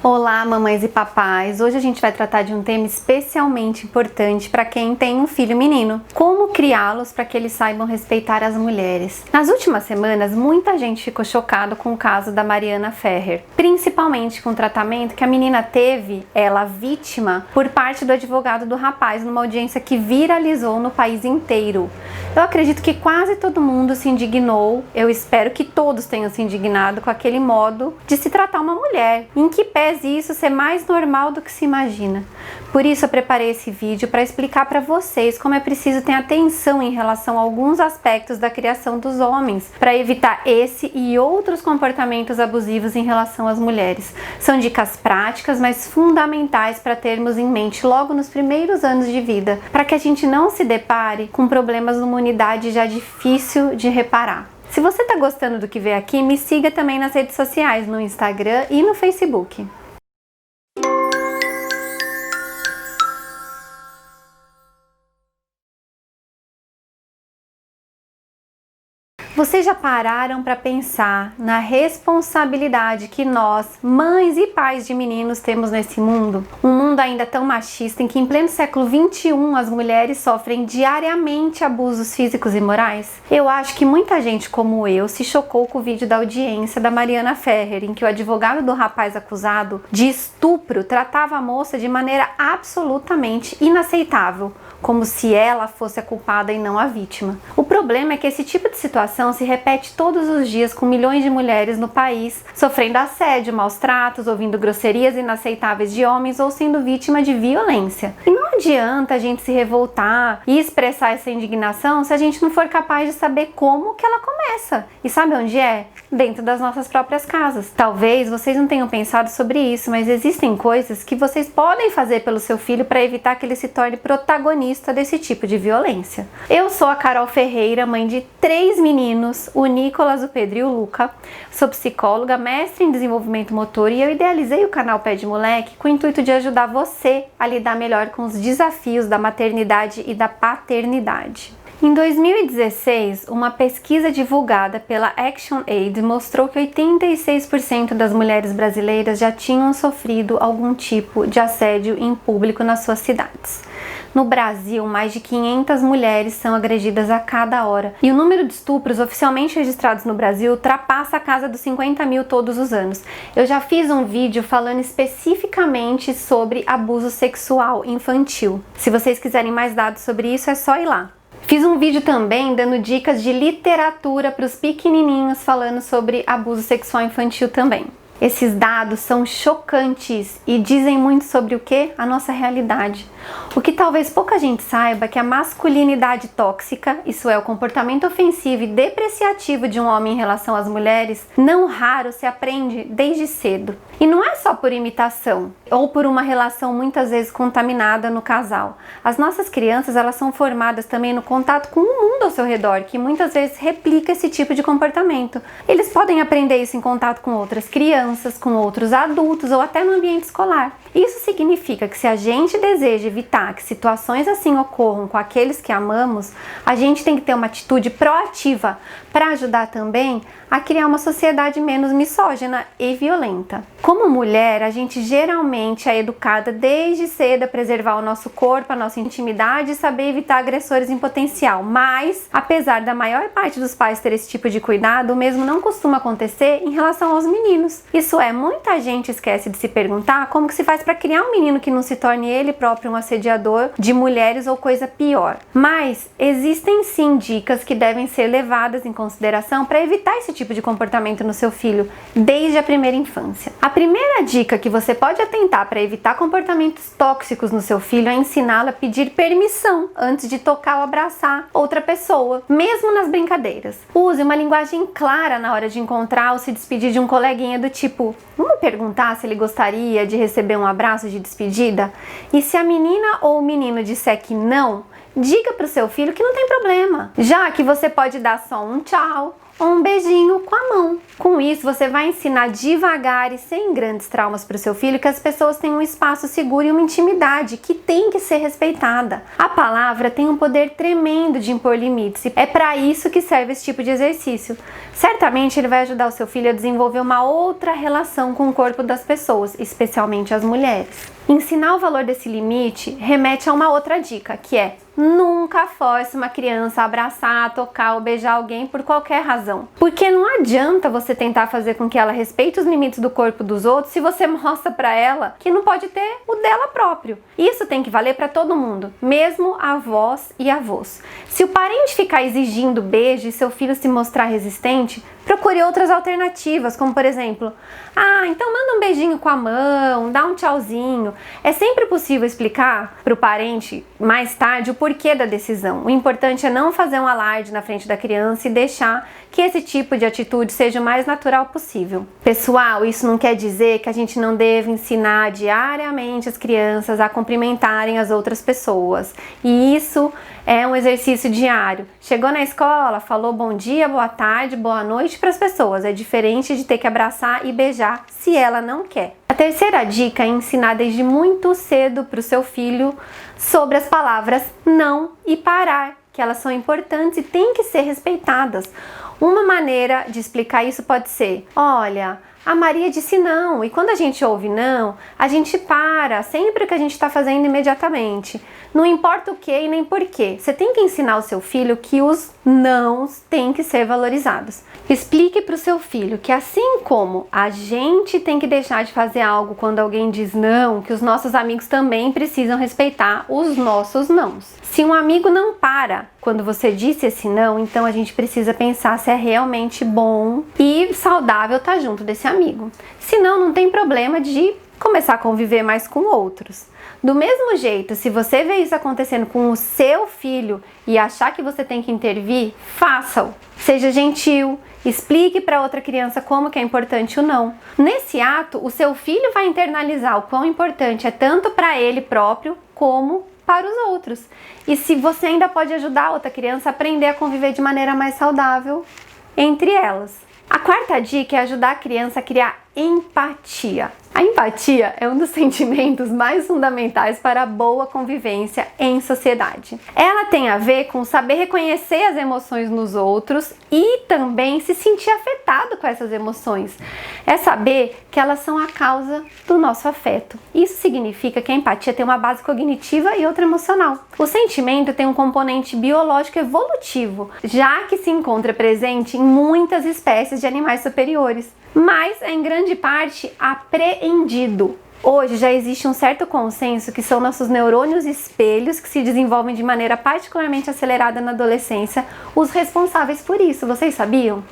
Olá, mamães e papais! Hoje a gente vai tratar de um tema especialmente importante para quem tem um filho menino. Como criá-los para que eles saibam respeitar as mulheres. Nas últimas semanas, muita gente ficou chocada com o caso da Mariana Ferrer, principalmente com o tratamento que a menina teve, ela vítima, por parte do advogado do rapaz, numa audiência que viralizou no país inteiro. Eu acredito que quase todo mundo se indignou, eu espero que todos tenham se indignado com aquele modo de se tratar uma mulher, em que pese isso ser mais normal do que se imagina. Por isso eu preparei esse vídeo para explicar para vocês como é preciso ter atenção em relação a alguns aspectos da criação dos homens, para evitar esse e outros comportamentos abusivos em relação às mulheres. São dicas práticas, mas fundamentais para termos em mente logo nos primeiros anos de vida, para que a gente não se depare com problemas numa unidade já difícil de reparar. Se você está gostando do que vê aqui, me siga também nas redes sociais, no Instagram e no Facebook. Vocês já pararam para pensar na responsabilidade que nós, mães e pais de meninos, temos nesse mundo? Um mundo ainda tão machista em que em pleno século XXI as mulheres sofrem diariamente abusos físicos e morais? Eu acho que muita gente como eu se chocou com o vídeo da audiência da Mariana Ferrer, em que o advogado do rapaz acusado de estupro tratava a moça de maneira absolutamente inaceitável, como se ela fosse a culpada e não a vítima. O problema é que esse tipo de situação se repete todos os dias com milhões de mulheres no país, sofrendo assédio, maus tratos, ouvindo grosserias inaceitáveis de homens ou sendo vítima de violência. E não adianta a gente se revoltar e expressar essa indignação se a gente não for capaz de saber como que ela começa. E sabe onde é? Dentro das nossas próprias casas. Talvez vocês não tenham pensado sobre isso, mas existem coisas que vocês podem fazer pelo seu filho para evitar que ele se torne protagonista desse tipo de violência. Eu sou a Carol Ferreira, mãe de 3 meninos, o Nicolas, o Pedro e o Luca. Sou psicóloga, mestre em desenvolvimento motor e eu idealizei o canal Pé de Moleque com o intuito de ajudar você a lidar melhor com os desafios da maternidade e da paternidade. Em 2016, uma pesquisa divulgada pela ActionAid mostrou que 86% das mulheres brasileiras já tinham sofrido algum tipo de assédio em público nas suas cidades. No Brasil, mais de 500 mulheres são agredidas a cada hora. E o número de estupros oficialmente registrados no Brasil ultrapassa a casa dos 50 mil todos os anos. Eu já fiz um vídeo falando especificamente sobre abuso sexual infantil. Se vocês quiserem mais dados sobre isso, é só ir lá. Fiz um vídeo também dando dicas de literatura para os pequenininhos falando sobre abuso sexual infantil também. Esses dados são chocantes e dizem muito sobre o que? A nossa realidade. O que talvez pouca gente saiba é que a masculinidade tóxica, isso é, o comportamento ofensivo e depreciativo de um homem em relação às mulheres, não raro se aprende desde cedo. E não é só por imitação ou por uma relação muitas vezes contaminada no casal. As nossas crianças, elas são formadas também no contato com o mundo ao seu redor, que muitas vezes replica esse tipo de comportamento. Eles podem aprender isso em contato com outras crianças, com outros adultos ou até no ambiente escolar. Isso significa que se a gente deseja evitar que situações assim ocorram com aqueles que amamos, a gente tem que ter uma atitude proativa para ajudar também a criar uma sociedade menos misógina e violenta. Como mulher, a gente geralmente é educada desde cedo a preservar o nosso corpo, a nossa intimidade e saber evitar agressores em potencial. Mas, apesar da maior parte dos pais ter esse tipo de cuidado, o mesmo não costuma acontecer em relação aos meninos. Isso é, muita gente esquece de se perguntar como que se faz para criar um menino que não se torne ele próprio um assediador de mulheres ou coisa pior. Mas existem sim dicas que devem ser levadas em consideração para evitar esse tipo de comportamento no seu filho desde a primeira infância. A primeira dica que você pode atentar para evitar comportamentos tóxicos no seu filho é ensiná-lo a pedir permissão antes de tocar ou abraçar outra pessoa, mesmo nas brincadeiras. Use uma linguagem clara na hora de encontrar ou se despedir de um coleguinha do tipo: vamos perguntar se ele gostaria de receber um abraço de despedida? E se a menina ou o menino disser que não, diga para o seu filho que não tem problema, já que você pode dar só um tchau ou um beijinho com a mão. Com isso, você vai ensinar devagar e sem grandes traumas para o seu filho que as pessoas têm um espaço seguro e uma intimidade que tem que ser respeitada. A palavra tem um poder tremendo de impor limites e é para isso que serve esse tipo de exercício. Certamente ele vai ajudar o seu filho a desenvolver uma outra relação com o corpo das pessoas, especialmente as mulheres. Ensinar o valor desse limite remete a uma outra dica, que é: nunca force uma criança a abraçar, tocar ou beijar alguém por qualquer razão. Porque não adianta você tentar fazer com que ela respeite os limites do corpo dos outros se você mostra pra ela que não pode ter o dela próprio. Isso tem que valer para todo mundo, mesmo avós e avós. Se o parente ficar exigindo beijo e seu filho se mostrar resistente, procure outras alternativas, como por exemplo: então manda um beijinho com a mão, dá um tchauzinho. É sempre possível explicar para o parente mais tarde o porquê da decisão. O importante é não fazer um alarde na frente da criança e deixar que esse tipo de atitude seja o mais natural possível. Pessoal, isso não quer dizer que a gente não deve ensinar diariamente as crianças a cumprimentarem as outras pessoas. E isso é um exercício diário. Chegou na escola, falou bom dia, boa tarde, boa noite para as pessoas. É diferente de ter que abraçar e beijar se ela não quer. A terceira dica é ensinar desde muito cedo para o seu filho sobre as palavras não e parar, que elas são importantes e têm que ser respeitadas. Uma maneira de explicar isso pode ser: olha, a Maria disse não, e quando a gente ouve não, a gente para, sempre que a gente está fazendo imediatamente. Não importa o que e nem porquê. Você tem que ensinar o seu filho que os nãos têm que ser valorizados. Explique para o seu filho que assim como a gente tem que deixar de fazer algo quando alguém diz não, que os nossos amigos também precisam respeitar os nossos nãos. Se um amigo não para quando você disse esse não, então a gente precisa pensar se é realmente bom e saudável estar junto desse amigo. Se não, não tem problema de começar a conviver mais com outros. Do mesmo jeito, se você vê isso acontecendo com o seu filho e achar que você tem que intervir, faça-o. Seja gentil, explique para outra criança como que é importante o não. Nesse ato, o seu filho vai internalizar o quão importante é tanto para ele próprio como para os outros. E se você ainda pode ajudar a outra criança a aprender a conviver de maneira mais saudável entre elas. A quarta dica é ajudar a criança a criar empatia. A empatia é um dos sentimentos mais fundamentais para a boa convivência em sociedade. Ela tem a ver com saber reconhecer as emoções nos outros e também se sentir afetado com essas emoções. É saber que elas são a causa do nosso afeto. Isso significa que a empatia tem uma base cognitiva e outra emocional. O sentimento tem um componente biológico evolutivo, já que se encontra presente em muitas espécies de animais superiores, mas é em grande parte apreendido. Hoje já existe um certo consenso que são nossos neurônios espelhos, que se desenvolvem de maneira particularmente acelerada na adolescência, os responsáveis por isso. Vocês sabiam?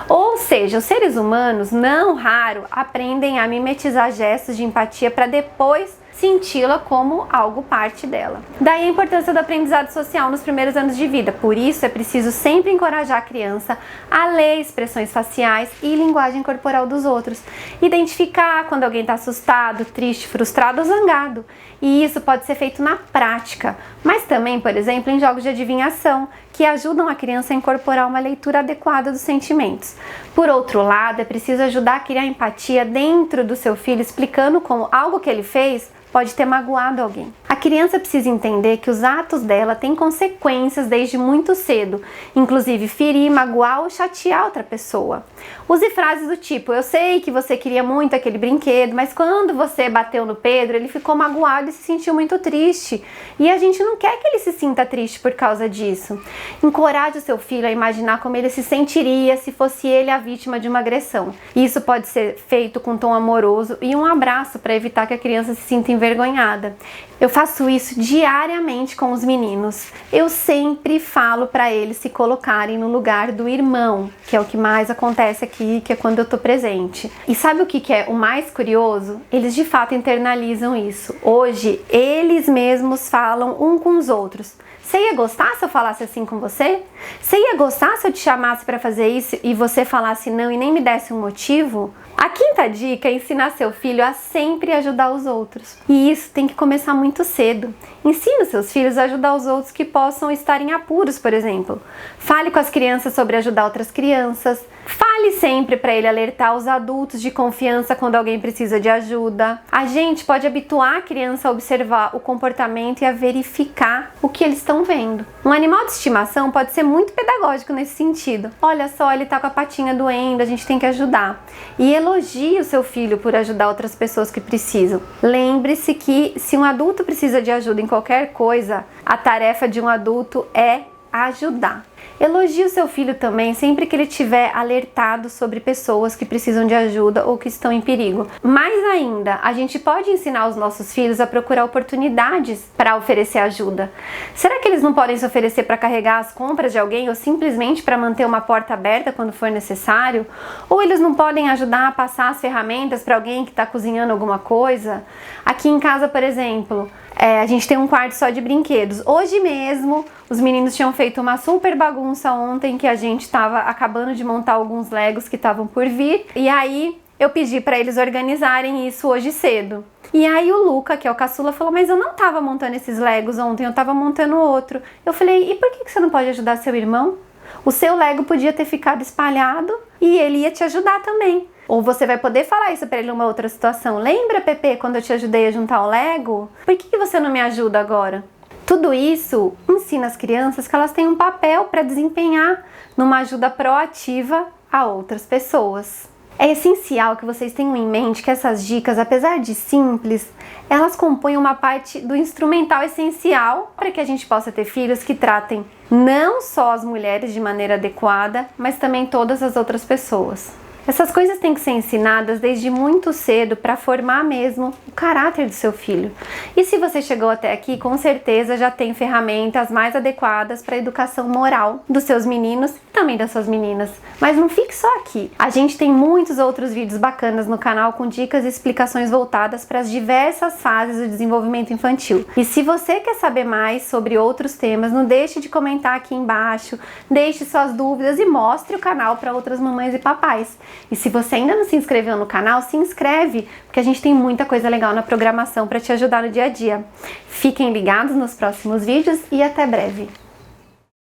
Ou seja, os seres humanos, não raro, aprendem a mimetizar gestos de empatia para depois senti-la como algo parte dela. Daí a importância do aprendizado social nos primeiros anos de vida. Por isso é preciso sempre encorajar a criança a ler expressões faciais e linguagem corporal dos outros. Identificar quando alguém está assustado, triste, frustrado ou zangado. E isso pode ser feito na prática, mas também, por exemplo, em jogos de adivinhação, que ajudam a criança a incorporar uma leitura adequada dos sentimentos. Por outro lado, é preciso ajudar a criar empatia dentro do seu filho, explicando como algo que ele fez pode ter magoado alguém. A criança precisa entender que os atos dela têm consequências desde muito cedo, inclusive ferir, magoar ou chatear outra pessoa. Use frases do tipo: eu sei que você queria muito aquele brinquedo, mas quando você bateu no Pedro, ele ficou magoado e se sentiu muito triste. E a gente não quer que ele se sinta triste por causa disso. Encoraje o seu filho a imaginar como ele se sentiria se fosse ele a vítima de uma agressão. Isso pode ser feito com um tom amoroso e um abraço para evitar que a criança se sinta envergonhada. Eu faço isso diariamente com os meninos. Eu sempre falo para eles se colocarem no lugar do irmão, que é o que mais acontece aqui, que é quando eu tô presente. E sabe o que é o mais curioso? Eles de fato internalizam isso. Hoje, eles mesmos falam um com os outros: Você ia gostar se eu falasse assim com você? Você ia gostar se eu te chamasse para fazer isso e você falasse não e nem me desse um motivo? A quinta dica é ensinar seu filho a sempre ajudar os outros. E isso tem que começar muito cedo. Ensine os seus filhos a ajudar os outros que possam estar em apuros, por exemplo. Fale com as crianças sobre ajudar outras crianças. Fale sempre para ele alertar os adultos de confiança quando alguém precisa de ajuda. A gente pode habituar a criança a observar o comportamento e a verificar o que eles estão vendo. Um animal de estimação pode ser muito pedagógico nesse sentido. Olha só, ele tá com a patinha doendo, a gente tem que ajudar. E elogie o seu filho por ajudar outras pessoas que precisam. Lembre-se que se um adulto precisa de ajuda em qualquer coisa, a tarefa de um adulto é ajudar. Elogie o seu filho também sempre que ele estiver alertado sobre pessoas que precisam de ajuda ou que estão em perigo. Mais ainda, a gente pode ensinar os nossos filhos a procurar oportunidades para oferecer ajuda. Será que eles não podem se oferecer para carregar as compras de alguém ou simplesmente para manter uma porta aberta quando for necessário? Ou eles não podem ajudar a passar as ferramentas para alguém que está cozinhando alguma coisa? Aqui em casa, por exemplo, a gente tem um quarto só de brinquedos. Hoje mesmo, os meninos tinham feito uma super bagunça ontem que a gente estava acabando de montar alguns Legos que estavam por vir. E aí eu pedi para eles organizarem isso hoje cedo. E aí o Luca, que é o caçula, falou: mas eu não estava montando esses Legos ontem, eu estava montando outro. Eu falei: e por que você não pode ajudar seu irmão? O seu Lego podia ter ficado espalhado e ele ia te ajudar também. Ou você vai poder falar isso para ele numa outra situação. Lembra, Pepe, quando eu te ajudei a juntar o Lego? Por que você não me ajuda agora? Tudo isso ensina as crianças que elas têm um papel para desempenhar numa ajuda proativa a outras pessoas. É essencial que vocês tenham em mente que essas dicas, apesar de simples, elas compõem uma parte do instrumental essencial para que a gente possa ter filhos que tratem não só as mulheres de maneira adequada, mas também todas as outras pessoas. Essas coisas têm que ser ensinadas desde muito cedo para formar mesmo o caráter do seu filho. E se você chegou até aqui, com certeza já tem ferramentas mais adequadas para a educação moral dos seus meninos e também das suas meninas. Mas não fique só aqui. A gente tem muitos outros vídeos bacanas no canal com dicas e explicações voltadas para as diversas fases do desenvolvimento infantil. E se você quer saber mais sobre outros temas, não deixe de comentar aqui embaixo, deixe suas dúvidas e mostre o canal para outras mamães e papais. E se você ainda não se inscreveu no canal, se inscreve, porque a gente tem muita coisa legal na programação para te ajudar no dia a dia. Fiquem ligados nos próximos vídeos e até breve!